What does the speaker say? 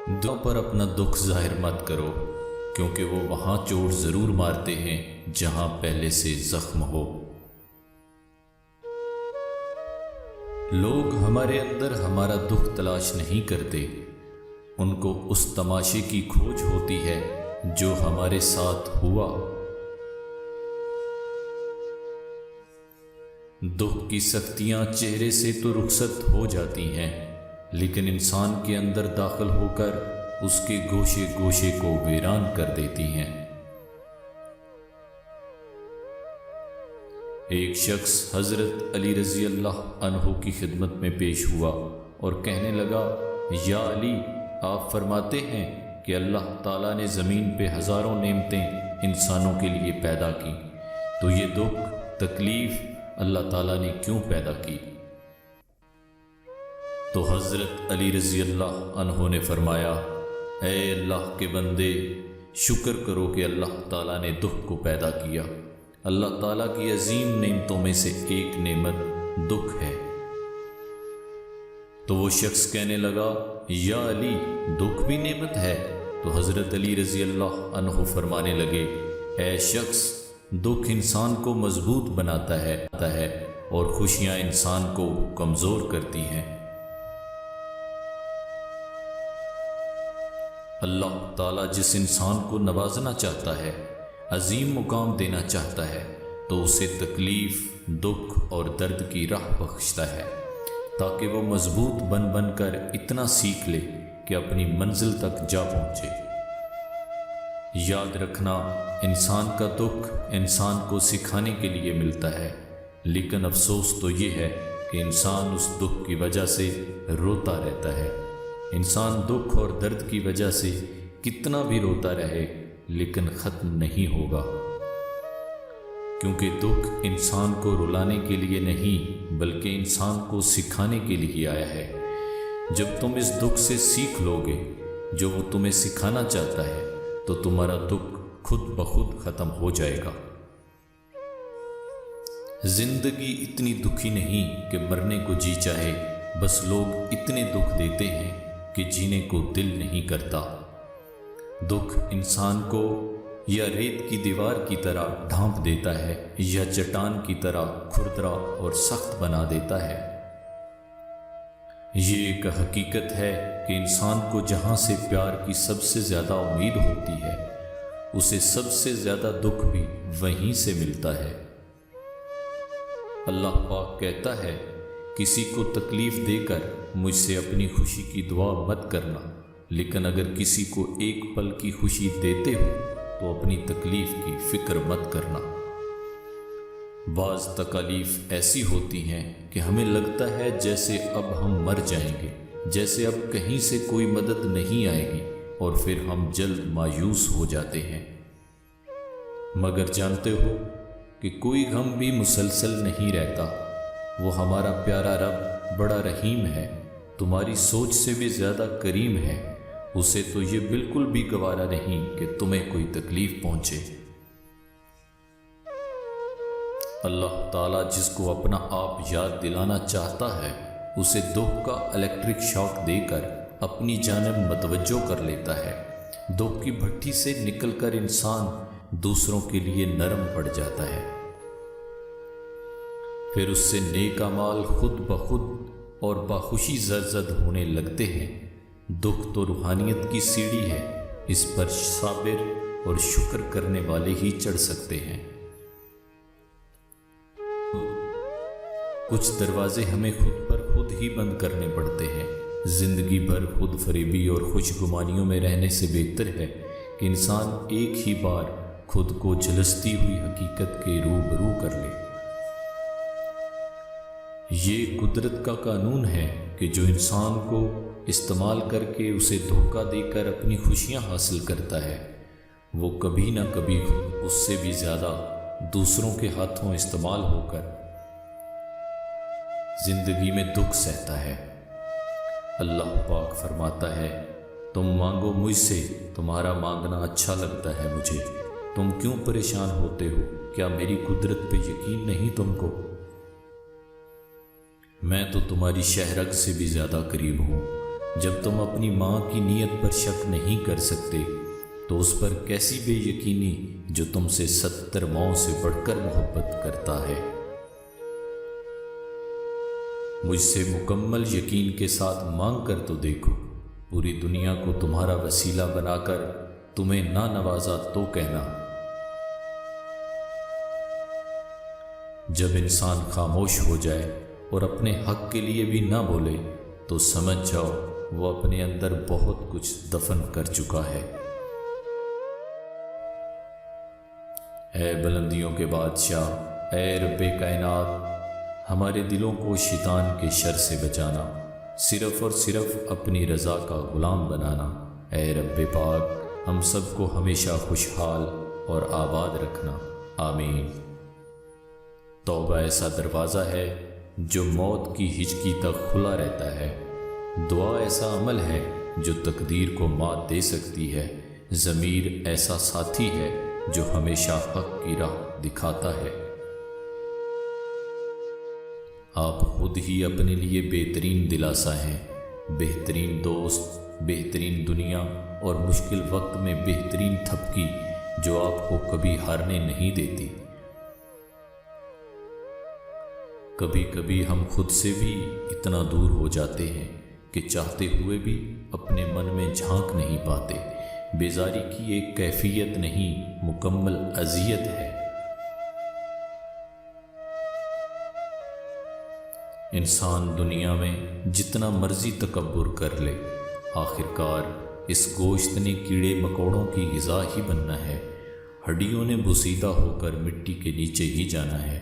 دعا پر اپنا دکھ ظاہر مت کرو، کیونکہ وہ وہاں چوٹ ضرور مارتے ہیں جہاں پہلے سے زخم ہو۔ لوگ ہمارے اندر ہمارا دکھ تلاش نہیں کرتے، ان کو اس تماشے کی کھوج ہوتی ہے جو ہمارے ساتھ ہوا۔ دکھ کی سختیاں چہرے سے تو رخصت ہو جاتی ہیں، لیکن انسان کے اندر داخل ہو کر اس کے گوشے گوشے کو ویران کر دیتی ہیں۔ ایک شخص حضرت علی رضی اللہ عنہ کی خدمت میں پیش ہوا اور کہنے لگا، یا علی، آپ فرماتے ہیں کہ اللہ تعالیٰ نے زمین پہ ہزاروں نعمتیں انسانوں کے لیے پیدا کی، تو یہ دکھ تکلیف اللہ تعالیٰ نے کیوں پیدا کی؟ تو حضرت علی رضی اللہ عنہ نے فرمایا، اے اللہ کے بندے، شکر کرو کہ اللہ تعالیٰ نے دکھ کو پیدا کیا۔ اللہ تعالیٰ کی عظیم نعمتوں میں سے ایک نعمت دکھ ہے۔ تو وہ شخص کہنے لگا، یا علی، دکھ بھی نعمت ہے؟ تو حضرت علی رضی اللہ عنہ فرمانے لگے، اے شخص، دکھ انسان کو مضبوط بناتا ہے اور خوشیاں انسان کو کمزور کرتی ہیں۔ اللہ تعالیٰ جس انسان کو نوازنا چاہتا ہے، عظیم مقام دینا چاہتا ہے، تو اسے تکلیف، دکھ اور درد کی راہ بخشتا ہے، تاکہ وہ مضبوط بن بن کر اتنا سیکھ لے کہ اپنی منزل تک جا پہنچے۔ یاد رکھنا، انسان کا دکھ انسان کو سکھانے کے لیے ملتا ہے، لیکن افسوس تو یہ ہے کہ انسان اس دکھ کی وجہ سے روتا رہتا ہے۔ انسان دکھ اور درد کی وجہ سے کتنا بھی روتا رہے لیکن ختم نہیں ہوگا، کیونکہ دکھ انسان کو رلانے کے لیے نہیں بلکہ انسان کو سکھانے کے لیے آیا ہے۔ جب تم اس دکھ سے سیکھ لو گے جو وہ تمہیں سکھانا چاہتا ہے، تو تمہارا دکھ خود بخود ختم ہو جائے گا۔ زندگی اتنی دکھی نہیں کہ مرنے کو جی چاہے، بس لوگ اتنے دکھ دیتے ہیں کہ جینے کو دل نہیں کرتا۔ دکھ انسان کو یا ریت کی دیوار کی طرح ڈھانپ دیتا ہے یا چٹان کی طرح کھردرا اور سخت بنا دیتا ہے۔ یہ ایک حقیقت ہے کہ انسان کو جہاں سے پیار کی سب سے زیادہ امید ہوتی ہے، اسے سب سے زیادہ دکھ بھی وہیں سے ملتا ہے۔ اللہ پاک کہتا ہے، کسی کو تکلیف دے کر مجھ سے اپنی خوشی کی دعا مت کرنا، لیکن اگر کسی کو ایک پل کی خوشی دیتے ہو تو اپنی تکلیف کی فکر مت کرنا۔ بعض تکالیف ایسی ہوتی ہیں کہ ہمیں لگتا ہے جیسے اب ہم مر جائیں گے، جیسے اب کہیں سے کوئی مدد نہیں آئے گی، اور پھر ہم جلد مایوس ہو جاتے ہیں۔ مگر جانتے ہو کہ کوئی غم بھی مسلسل نہیں رہتا، وہ ہمارا پیارا رب بڑا رحیم ہے، تمہاری سوچ سے بھی زیادہ کریم ہے، اسے تو یہ بالکل بھی گوارا نہیں کہ تمہیں کوئی تکلیف پہنچے۔ اللہ تعالیٰ جس کو اپنا آپ یاد دلانا چاہتا ہے، اسے دکھ کا الیکٹرک شاک دے کر اپنی جانب متوجہ کر لیتا ہے۔ دکھ کی بھٹی سے نکل کر انسان دوسروں کے لیے نرم پڑ جاتا ہے، پھر اس سے نیک اعمال خود بخود اور باخوشی زرزد ہونے لگتے ہیں۔ دکھ تو روحانیت کی سیڑھی ہے، اس پر صابر اور شکر کرنے والے ہی چڑھ سکتے ہیں۔ کچھ دروازے ہمیں خود پر خود ہی بند کرنے پڑتے ہیں۔ زندگی بھر خود فریبی اور خوش گمانیوں میں رہنے سے بہتر ہے کہ انسان ایک ہی بار خود کو جھلستی ہوئی حقیقت کے روبرو کر لے۔ یہ قدرت کا قانون ہے کہ جو انسان کو استعمال کر کے اسے دھوکہ دے کر اپنی خوشیاں حاصل کرتا ہے، وہ کبھی نہ کبھی اس سے بھی زیادہ دوسروں کے ہاتھوں استعمال ہو کر زندگی میں دکھ سہتا ہے۔ اللہ پاک فرماتا ہے، تم مانگو مجھ سے، تمہارا مانگنا اچھا لگتا ہے مجھے، تم کیوں پریشان ہوتے ہو؟ کیا میری قدرت پہ یقین نہیں تم کو؟ میں تو تمہاری شہرگ سے بھی زیادہ قریب ہوں، جب تم اپنی ماں کی نیت پر شک نہیں کر سکتے تو اس پر کیسی بے یقینی جو تم سے 70 ماؤں سے بڑھ کر محبت کرتا ہے۔ مجھ سے مکمل یقین کے ساتھ مانگ کر تو دیکھو، پوری دنیا کو تمہارا وسیلہ بنا کر تمہیں نہ نوازا تو کہنا۔ جب انسان خاموش ہو جائے اور اپنے حق کے لیے بھی نہ بولے تو سمجھ جاؤ وہ اپنے اندر بہت کچھ دفن کر چکا ہے۔ اے بلندیوں کے بادشاہ، اے رب کائنات، ہمارے دلوں کو شیطان کے شر سے بچانا، صرف اور صرف اپنی رضا کا غلام بنانا۔ اے رب پاک، ہم سب کو ہمیشہ خوشحال اور آباد رکھنا، آمین۔ توبہ ایسا دروازہ ہے جو موت کی ہچکی تک کھلا رہتا ہے۔ دعا ایسا عمل ہے جو تقدیر کو مات دے سکتی ہے۔ ضمیر ایسا ساتھی ہے جو ہمیشہ حق کی راہ دکھاتا ہے۔ آپ خود ہی اپنے لیے بہترین دلاسا ہیں، بہترین دوست، بہترین دنیا اور مشکل وقت میں بہترین تھپکی جو آپ کو کبھی ہارنے نہیں دیتی۔ کبھی کبھی ہم خود سے بھی اتنا دور ہو جاتے ہیں کہ چاہتے ہوئے بھی اپنے من میں جھانک نہیں پاتے۔ بیزاری کی ایک کیفیت نہیں، مکمل اذیت ہے۔ انسان دنیا میں جتنا مرضی تکبر کر لے، آخرکار اس گوشت نے کیڑے مکوڑوں کی غذا ہی بننا ہے۔ ہڈیوں نے بوسیدہ ہو کر مٹی کے نیچے ہی جانا ہے۔